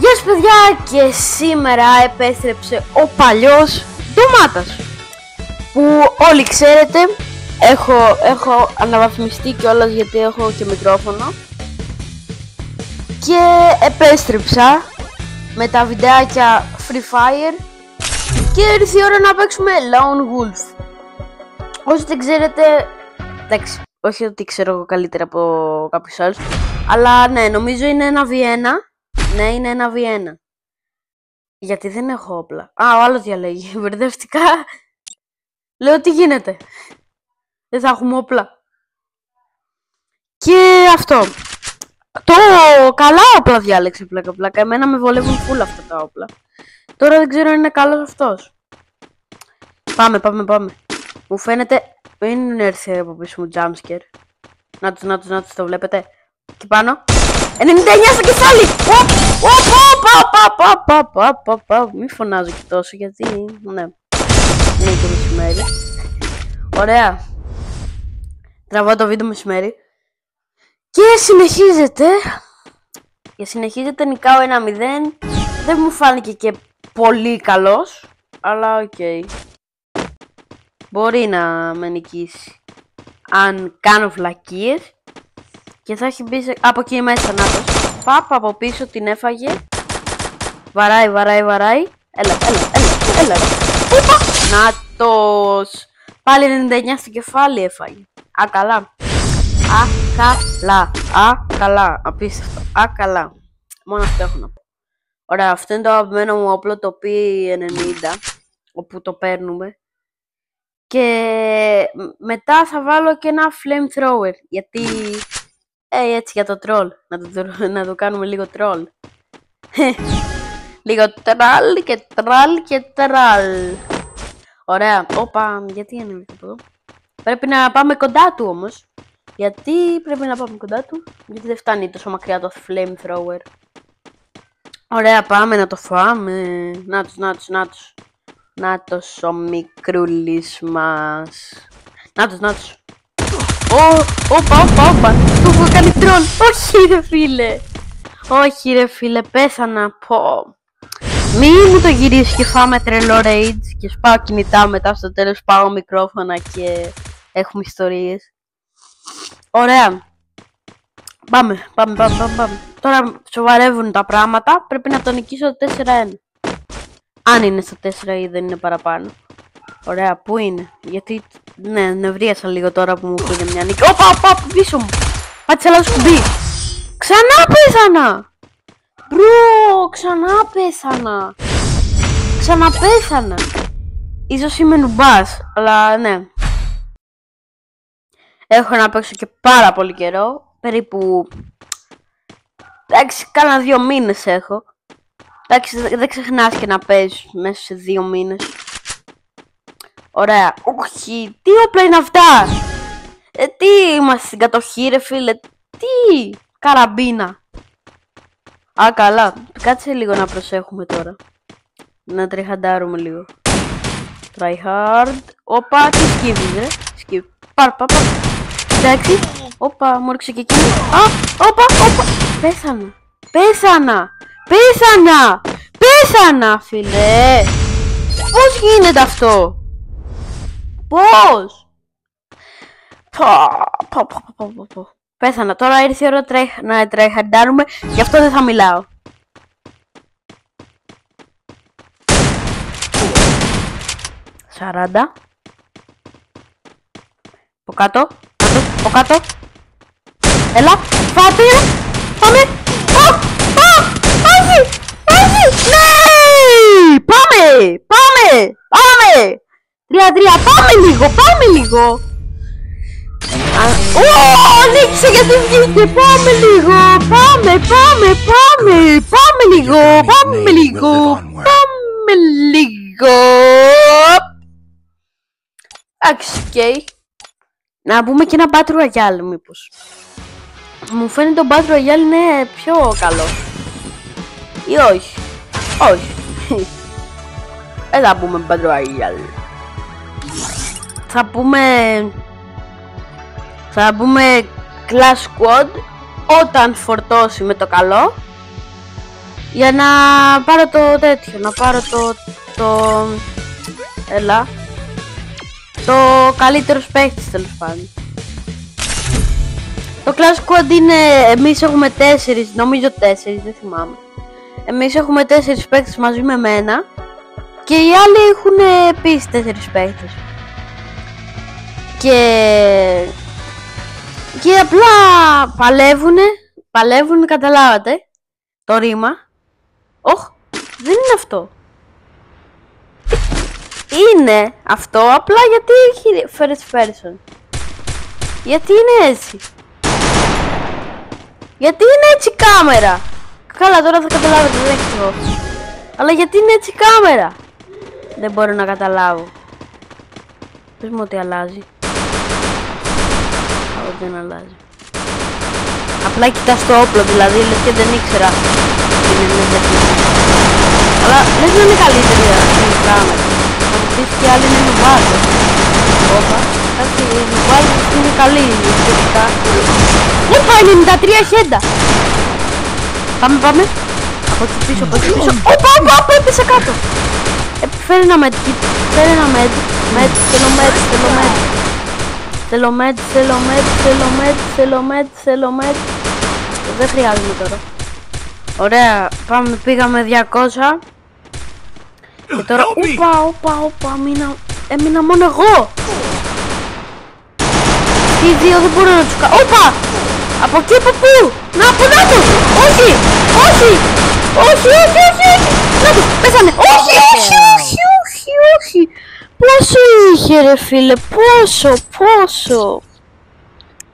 Γεια σας παιδιά, και σήμερα επέστρεψε ο παλιός Ντομάτας, που όλοι ξέρετε έχω αναβαθμιστεί κιόλας γιατί έχω και μικρόφωνο, και επέστρεψα με τα βιντεάκια Free Fire και ήρθε η ώρα να παίξουμε Lone Wolf. Όσοι δεν ξέρετε, εντάξει, όχι ότι ξέρω εγώ καλύτερα από κάποιους άλλους, αλλά ναι, νομίζω είναι 1v1. Ναι, είναι 1v1. Γιατί δεν έχω όπλα. Α, ο άλλος διαλέγει. Μπερδευτικά. Λέω τι γίνεται. Δεν θα έχουμε όπλα. Και αυτό. Το καλά όπλα διάλεξε πλάκα. Εμένα με βολεύουν full αυτά τα όπλα. Τώρα δεν ξέρω αν είναι καλός αυτός. Πάμε. Μου φαίνεται. Μην έρθει από πίσω μου jumpscare. Νάτος, το βλέπετε. Και πάνω. 99 στο κεφάλι! Μη φωνάζω και τόσο γιατί, ναι, είναι και μεσημέρι. Ωραία. Τραβάω το βίντεο μεσημέρι. Και συνεχίζεται, νικάω 1-0. Δεν μου φάνηκε και πολύ καλός, αλλά οκ. Μπορεί να με νικήσει αν κάνω βλακίες. Και θα έχει μπει από εκεί μέσα, νάτος. Πάπα από πίσω την έφαγε. Βαράει. Έλα. Ούπα! Νάτος. Πάλι 99 στο κεφάλι έφαγε. Καλά. Απίστευτο. Καλά. Μόνο αυτό έχω να πω. Ωραία, αυτό είναι το αγαπημένο μου όπλο, το P90. Όπου το παίρνουμε. Και μετά θα βάλω και ένα flamethrower. Γιατί... έτσι για το troll. Να το κάνουμε λίγο troll. Λίγο τραλ. Ωραία. Όπα, γιατί είναι αυτό εδώ. Πρέπει να πάμε κοντά του όμως. Γιατί πρέπει να πάμε κοντά του. Γιατί δεν φτάνει τόσο μακριά το flamethrower. Ωραία, πάμε να το φάμε. Νάτος. Νάτος ο μικρούλης μας. Νάτος. Όπα. Του έχω κάνει τρόλ. Όχι ρε φίλε, πέθανα. Πω. Μη μου το γυρίσεις και φάμε τρελό rage. Και σπάω κινητά, μετά στο τέλος πάω μικρόφωνα και έχουμε ιστορίες. Ωραία. Πάμε. Τώρα σοβαρεύουν τα πράγματα. Πρέπει να το νικήσω το 4-1. Αν είναι στο 4 ή δεν είναι παραπάνω. Ωραία, πού είναι? Γιατί, ναι, νευρίασα λίγο τώρα που μου πήγε μια νίκη. Όπα, πίσω μου. Πάτησα λάθος κουμπί. Ξανά πέθανα. Μπρο, ξανά πέθανα. Ίσως είμαι νουμπάς, αλλά ναι. Έχω να παίξω και πάρα πολύ καιρό. Περίπου... εντάξει, κάνα 2 μήνες έχω. Εντάξει, δεν ξεχνάς και να παίζεις μέσα σε 2 μήνες. Ωραία. Όχι, τι όπλα είναι αυτά? Τι είμαστε στην κατοχή ρε φίλε? Τι καραμπίνα. Α, καλά. Κάτσε λίγο να προσέχουμε τώρα. Να τριχαντάρουμε λίγο. Try hard. Όπα, τι σκύβεις ρε? Πάρ. Εντάξει. Όπα, μου ρίξε και εκείνη. Α, όπα. Πέθανα φίλε. Πώς γίνεται αυτό? Πώς? Πέθανα. Τώρα ήρθε η ώρα να τρέχαντάρουμε. Γι' αυτό δεν θα μιλάω. Σαράντα. Από κάτω. Έλα. Φάτε. Πάμε. Όχι. Ναι. Πάμε. 3-3. Πάμε λίγο. Ανοίξε γιατί βγήκε. Πάμε λίγο. Εντάξει, οκ. Να πούμε και ένα Battle Royale μήπως. Μου φαίνεται το Battle Royale είναι πιο καλό. Ή όχι? Δεν θα πούμε Battle Royale. Θα πούμε Clash Squad όταν φορτώσει με το καλό. Για να πάρω το τέτοιο, να πάρω έλα. Το καλύτερο παίκτης τέλος πάντων. Το Clash Squad είναι, εμείς έχουμε 4, νομίζω 4, δεν θυμάμαι. Εμείς έχουμε 4 παίκτες μαζί με μένα και οι άλλοι έχουν επίσης 4 παίκτες. Και απλά παλεύουνε, καταλάβατε το ρήμα. Όχ, δεν είναι αυτό. Είναι αυτό, απλά γιατί έχει first person. Γιατί είναι έτσι. Γιατί είναι έτσι η κάμερα. Καλά, τώρα θα καταλάβετε, δεν ξέρω. Αλλά γιατί είναι έτσι η κάμερα. Δεν μπορώ να καταλάβω. Πες μου ότι αλλάζει. Όχι, δεν αλλάζει. Απλά κοιτάς το όπλο, δηλαδή λες και δεν ήξερα. Είναι αλλά λες να είναι καλύτερη αυτή η κάμερα. Θα μου πεις και άλλοι είναι νουβάδες. Όπα, κάτι οι νουβάδες είναι καλή σχετικά. Όπα, 93 χέντα. Πάμε. Από εκεί πίσω, Όπα, έπεσα κάτω. Φέρε ένα medkit, Θέλω med. Δεν χρειάζομαι τώρα. Ωραία, πήγαμε 200. Και τώρα, όπα, έμεινα μόνο εγώ. Οι δύο δεν μπορώ να τους κάνω. Όπα! Από εκεί, από πού? Να, από κάτω! Όχι! Να του, πέσανε! Όχι! Πόσο είχε ρε φίλε,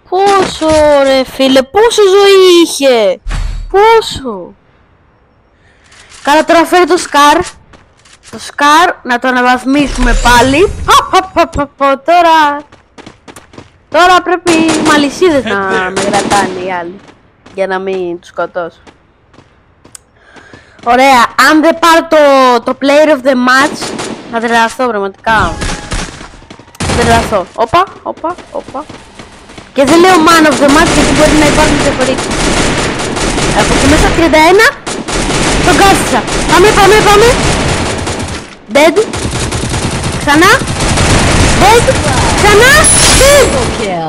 πόσο ρε φίλε, πόσο ζωή είχε! Πόσο! Καλά, τώρα φέρε το Scar. Το Scar, να το αναβαθμίσουμε πάλι. Τώρα πρέπει οι μαλισσίδες να με κρατάνε οι άλλοι. Για να μην τους σκοτώσω. Ωραία, αν δεν πάρω το player of the match, θα τρελαθώ πραγματικά. Θα τρελαθώ. Όπα. Και δεν λέω man of the match γιατί μπορεί να υπάρχουν διαφορετικοί. Από εκεί μέσα 31. Τον κάθισα. Πάμε. Dead. Ξανά. Dead. Ξανά.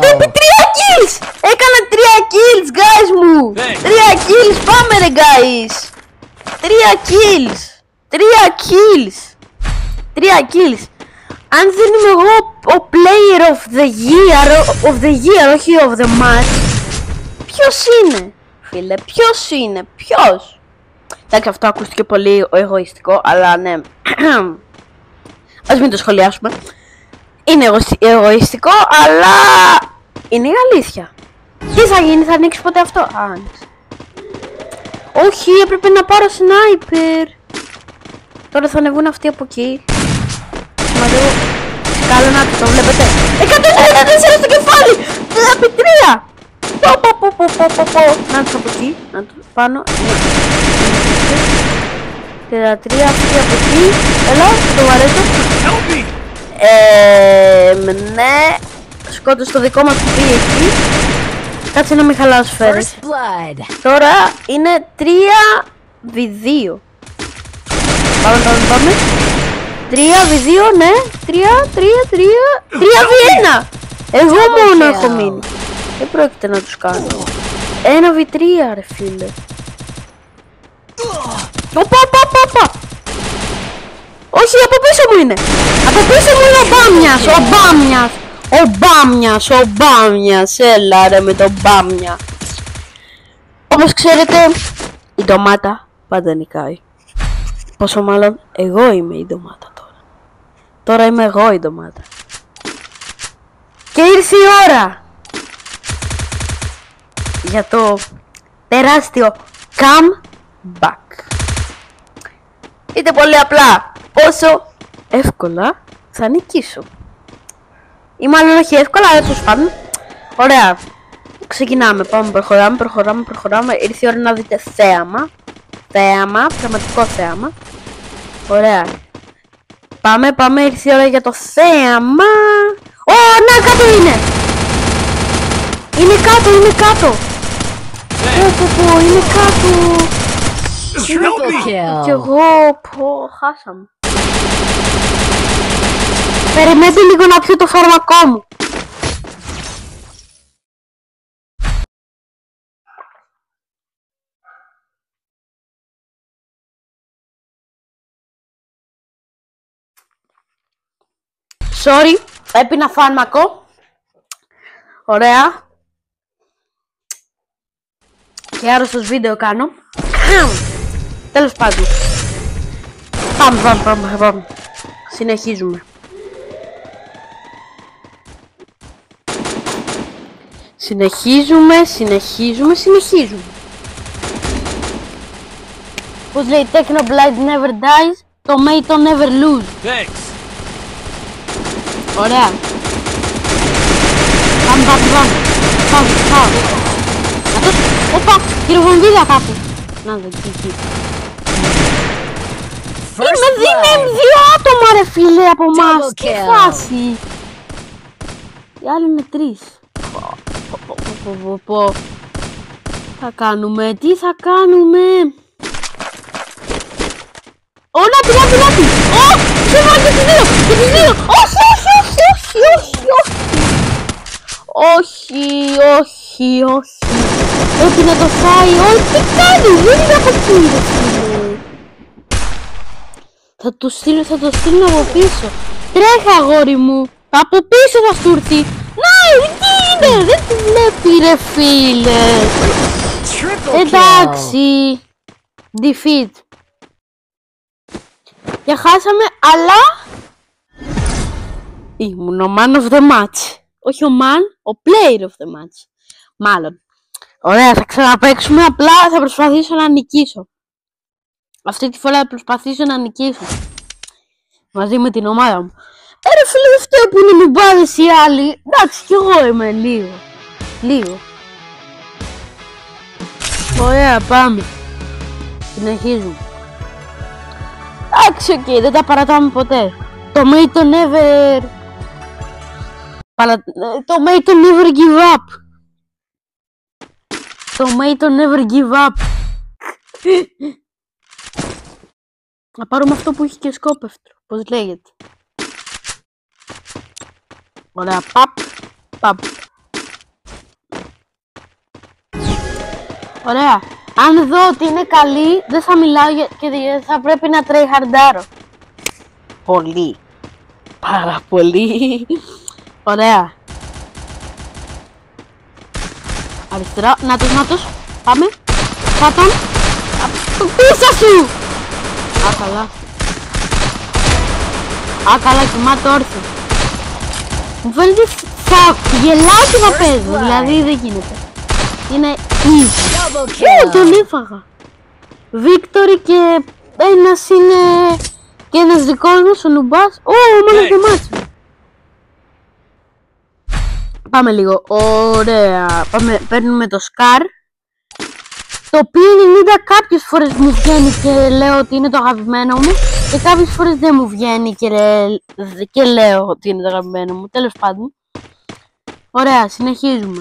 Τύπη 3 kills. Έκανα 3 kills guys μου. 3 kills. Πάμε ρε guys. 3 kills. Αν δεν είμαι εγώ ο player of the year, όχι of the match, ποιος είναι, φίλε, ποιος? Εντάξει, αυτό ακούστηκε πολύ εγωιστικό, αλλά ναι, ας μην το σχολιάσουμε. Είναι εγωιστικό, αλλά είναι η αλήθεια. Τι θα γίνει, θα ανοίξει ποτέ αυτό? Άνοιξε. Όχι, έπρεπε να πάρω sniper. Τώρα θα ανεβούν αυτοί από εκεί. Μαζεύω. Καλό να το βλέπετε. 194 στο κεφάλι. Επί 3. Να τους από εκεί. Να τους πάνω. 33 αυτοί από εκεί. Έλα, το βαρέσω. Ναι. Σκότωσε το δικό μας που πήγε εκεί. Κάτσε να μην χαλάσω σφαίρες. Τώρα είναι 3v2. Πάμε. 3v2, ναι. 3v1. Εγώ μόνο έχω μείνει. Δεν πρόκειται να τους κάνω. 1v3 ρε φίλε. Οπα. Όχι, από πίσω μου είναι. Από πίσω μου είναι ο Μπάμιας. Έλα ρε με τον Μπάμια. Όπως ξέρετε, η ντομάτα πάντα νικάει. Πόσο μάλλον εγώ είμαι η ντομάτα τώρα. Τώρα είμαι εγώ η ντομάτα. Και ήρθε η ώρα για το τεράστιο comeback. Είτε πολύ απλά πόσο εύκολα θα νικήσω. Ή μάλλον όχι εύκολα, αλλά τέλος πάντων. Ωραία. Ξεκινάμε. Πάμε, προχωράμε. Ήρθε η ώρα να δείτε θέαμα. Πραγματικό θέαμα. Ωραία. Πάμε, ήρθε η ώρα για το θέαμα. Να, κάτω είναι! Είναι κάτω! Είναι κάτω! Κι εγώ, χάσαμε. Περιμένετε λίγο να πιω το φάρμακό μου. Sorry, έπινα φάρμακο. Ωραία. Και άρρωστος βίντεο κάνω. Τέλος πάντων. Πάμε. Συνεχίζουμε. Συνεχίζουμε. Πώς λέει, Technoblade never dies, Tomato never lose. Thanks. Ωραία. Πάμε. Αυτός, όπα, χειροβομβίδα κάπου. Να δω, εκεί. Είναι δύο άτομα ρε φίλε από εμάς. Τι φάση. Οι άλλοι είναι τρεις. Τι θα κάνουμε. Λάτι. Δεν βάλω και τις δύο. Όχι. Πρέπει να το φάει. Τι κάνει, δεν είναι από εκεί ρε φίλε. Θα το στείλω από πίσω. Τρέχα αγόρι μου. Από πίσω θα σου έρθει. Ναι, τι είναι, δεν τη βλέπει ρε φίλε. Εντάξει. Defeat. Και χάσαμε, αλλά ήμουν ο man of the match. Όχι ο man, ο player of the match. Μάλλον. Ωραία, θα ξαναπαίξουμε, απλά θα προσπαθήσω να νικήσω. Αυτή τη φορά θα προσπαθήσω να νικήσω. Μαζί με την ομάδα μου. Ρε φίλε, δεν φταίω που είναι νουμπάδες οι άλλοι. Εντάξει, κι εγώ είμαι λίγο. Ωραία, πάμε. Συνεχίζουμε. Εντάξει, οκ, δεν τα παρατάμε ποτέ. Tomato never give up. Tomato never give up. Να πάρουμε αυτό που έχει και σκόπευτρο. Πώς λέγεται. Ωραία, παπ. Ωραία. Αν δω ότι είναι καλή, δεν θα μιλάω και θα πρέπει να τρέιχαρντάρω. Πολύ. Πάρα πολύ. Ωραία. Αριστερά. Νάτος. Πάμε. Φάτον. Πίσω σου. Καλά, κοιμάται όρθιο. Μου φαίνεται θα γελάω και θα παίζω. Δηλαδή δεν γίνεται. Είναι easy. Τον έφαγα. Victory και ένας είναι και ένας δικός μας ο νουμπάς. Μόνο το μάτσο. Πάμε λίγο. Ωραία. Παίρνουμε το Scar. Το οποίο 90 κάποιες φορές μου βγαίνει και λέω ότι είναι το αγαπημένο μου. Και κάποιες φορές δεν μου βγαίνει και λέω ότι είναι το αγαπημένο μου. Τέλος πάντων. Ωραία, συνεχίζουμε.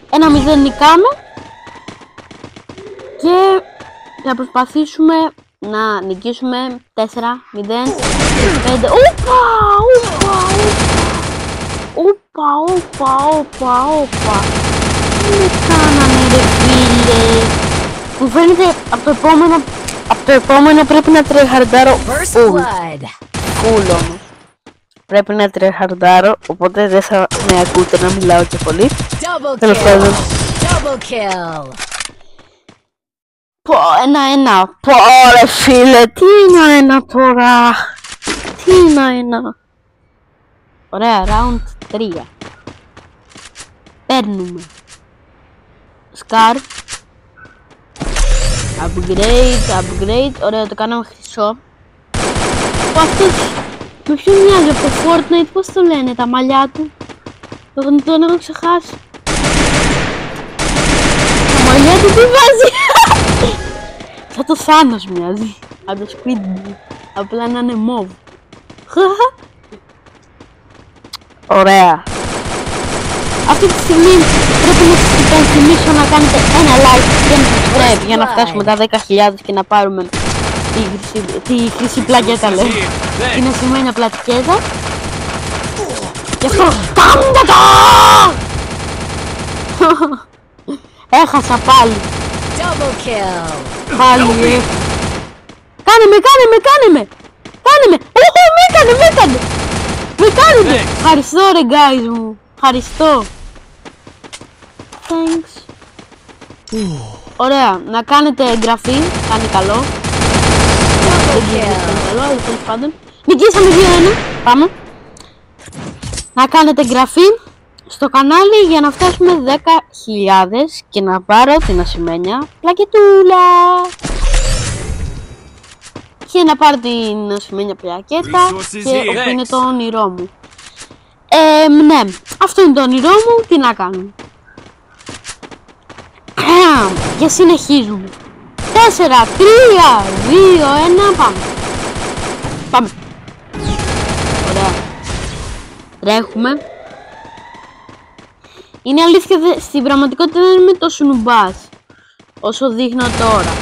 Ένα 0 νικάμε. Και θα προσπαθήσουμε να νικήσουμε 4-0-5. Όπα. Τι με κάνανε ρε φίλε. Μου φαίνεται από το επόμενο πρέπει να τρεχαρντάρω full όμως. Πρέπει να τρεχαρντάρω, οπότε δεν θα με ακούτε να μιλάω και πολύ. Τέλος πάντων. Πω, ένα. Πω ρε φίλε, τι είναι ένα τώρα. Ωραία, round 3. Παίρνουμε Scar. Upgrade. Ωραία, το κάναμε χρυσό. Αυτός με ποιον μοιάζει από το Fortnite, πώς το λένε, τα μαλλιά του. Τον έχω ξεχάσει. Τα μαλλιά του τι βάζει. Σαν το Θάνος μοιάζει. Από το σπίτι μου. Απλά να είναι μόβ. Ωραία. Αυτή τη στιγμή πρέπει να σας υπενθυμίσω να κάνετε ένα like και ένα subscribe για να φτάσουμε τα 10.000 και να πάρουμε τη χρυσή πλακέτα, λέω. Την ασημένια πλατικέτα. Γι' αυτό κάντε το! Έχασα πάλι. Πάλι Κάνε με! Με κάνετε! Ευχαριστώ ρε guys μου. Ευχαριστώ. Thanks. Ωραία, να κάνετε εγγραφή. Κάνει καλό. Αλλά τέλος πάντων. Νικήσαμε 2-1. Πάμε. Να κάνετε εγγραφή στο κανάλι για να φτάσουμε 10.000 και να πάρω την ασημένια πλακετούλα. Και να πάρω την ασημένια πλακέτα και όπου είναι το όνειρό μου. Ναι, αυτό είναι το όνειρό μου, τι να κάνω. Και συνεχίζουμε. 4, 3, 2, 1, πάμε. Ωραία. Τρέχουμε. Είναι αλήθεια, στην πραγματικότητα δεν είμαι τόσο νουμπάς όσο δείχνω τώρα.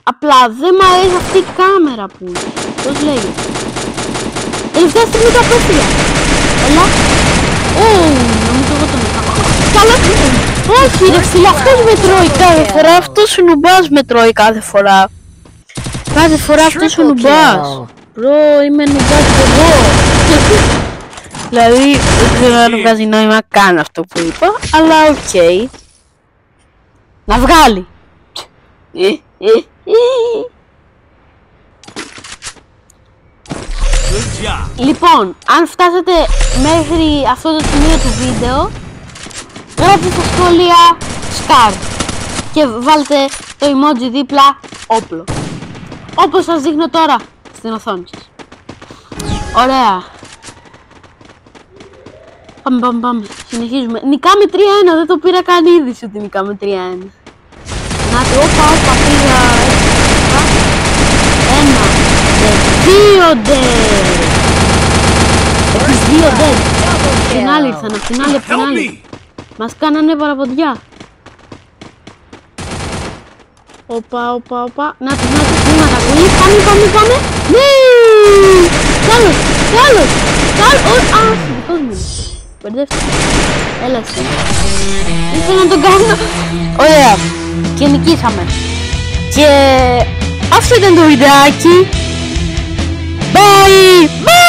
Απλά δεν μ' αρέσει αυτή η κάμερα που είναι. Πώς λέγεται. Τελευταία στιγμή το απέφυγα. Έλα. Νομίζω εγώ τον είχα. Καλά. Όχι ρε φίλε, αυτός με τρώει κάθε φορά. Αυτός ο νουμπάς με τρώει κάθε φορά. Κάθε φορά αυτός ο νουμπάς. Μπρο, είμαι νουμπάς και εγώ. Δηλαδή, δεν ξέρω αν βγάζει νόημα καν αυτό που είπα, αλλά οκ. Να βγάλει. Λοιπόν, αν φτάσατε μέχρι αυτό το σημείο του βίντεο, γράψτε στα σχόλια SCAR και βάλτε το emoji δίπλα όπλο, όπως σας δείχνω τώρα στην οθόνη σας. Ωραία. Πάμε, συνεχίζουμε. Νικάμε 3-1, δεν το πήρα καν είδηση ότι νικάμε 3-1. Να το όπα, πήγα. 1, 2 dead. Έχεις 2 dead. Απ' την άλλη ήρθαν, απ' την άλλη. Μας κάνανε παραποντιά. Όπα. Να τους βήματα πολύ. Πάμε. Ναι! Κι άλλος. Α, δικός μου. Μπερδεύτηκα. Έλα εσύ. Ήθελα να τον κάνω. Ωραία. Και νικήσαμε. Και αυτό ήταν το βιντεάκι. Bye!